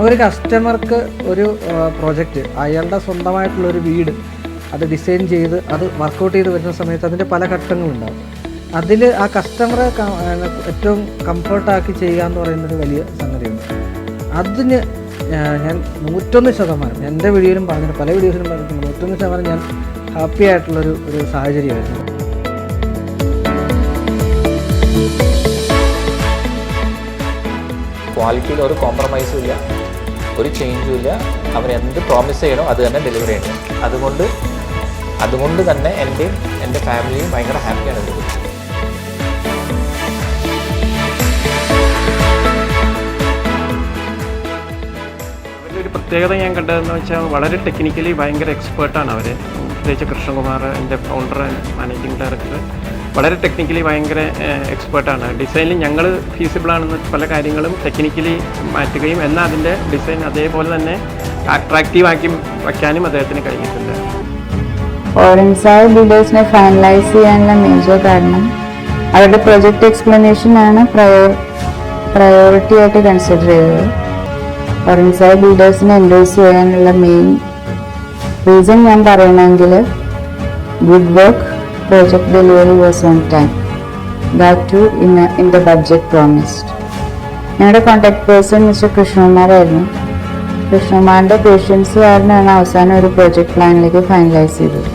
ഒരു കസ്റ്റമർക്ക് ഒരു പ്രോജക്റ്റ് അയാളുടെ സ്വന്തമായിട്ടുള്ളൊരു വീട് അത് ഡിസൈൻ ചെയ്ത് അത് വർക്കൗട്ട് ചെയ്ത് വരുന്ന സമയത്ത് അതിൻ്റെ പല ഘട്ടങ്ങളുണ്ടാകും. അതിൽ ആ കസ്റ്റമറെ ഏറ്റവും കംഫർട്ടാക്കി ചെയ്യുക എന്ന് പറയുന്നൊരു വലിയ സംഗതിയുണ്ട്. അതിന് ഞാൻ 101% എൻ്റെ വീഡിയോയിലും പറഞ്ഞിട്ട് പല വീഡിയോസിലും പറഞ്ഞിട്ടുണ്ട്, 101% ഞാൻ ഹാപ്പി ആയിട്ടുള്ളൊരു സാഹചര്യമായിരുന്നു. ക്വാളിറ്റിയിൽ ഒരു കോംപ്രമൈസും ഇല്ല, ഒരു ചേഞ്ചും ഇല്ല. അവർ എന്ത് പ്രോമിസ് ചെയ്യണോ അത് തന്നെ ഡെലിവറി ചെയ്യണം. അതുകൊണ്ട് തന്നെ എൻ്റെ ഫാമിലിയും ഭയങ്കര ഹാപ്പിയാണ് ഇതിനെ കുറിച്ച്. അവരുടെ ഒരു പ്രത്യേകത ഞാൻ കണ്ടതെന്ന് വെച്ചാൽ വളരെ ടെക്നിക്കലി ഭയങ്കര എക്സ്പേർട്ടാണ് അവർ. പ്രത്യേകിച്ച് കൃഷ്ണകുമാർ, എൻ്റെ ഫൗണ്ടർ ആൻഡ് മാനേജിങ് ഡയറക്ടർ, വളരെ ടെക്നിക്കലി ഭയങ്കര എക്സ്പേർട്ടാണ്. ഡിസൈനിൽ ഞങ്ങൾ ഫീസിബിളാണെന്ന് പല കാര്യങ്ങളും ടെക്നിക്കലി മാറ്റുകയും എന്നാൽ അതിൻ്റെ ഡിസൈൻ അതേപോലെ തന്നെ അട്രാക്റ്റീവാക്കി വയ്ക്കാനും അദ്ദേഹത്തിന് കഴിഞ്ഞിട്ടുണ്ട്. ഓറൻസായ ബിൽഡേഴ്സിനെ ഫൈനലൈസ് ചെയ്യാനുള്ള മേജർ കാരണം അവരുടെ പ്രൊജക്റ്റ് എക്സ്പ്ലനേഷൻ ആണ് പ്രയോറിറ്റി ആയിട്ട് കൺസിഡർ ചെയ്തത്. ഓറൻസായ ബിൽഡേഴ്സിനെ എൻഡോഴ്സ് ചെയ്യാനുള്ള മെയിൻ റീസൺ ഞാൻ പറയണമെങ്കിൽ good work, project delivery was on time, that too in the budget promised. ഞങ്ങളുടെ കോൺടാക്ട് പേഴ്സൺ മിസ്റ്റർ കൃഷ്ണകുമാറായിരുന്നു. കൃഷ്ണകുമാറിൻ്റെ പേഷ്യൻസ് കാരണമാണ് അവസാനം ഒരു പ്രോജക്റ്റ് പ്ലാനിലേക്ക് ഫൈനലൈസ് ചെയ്തത്.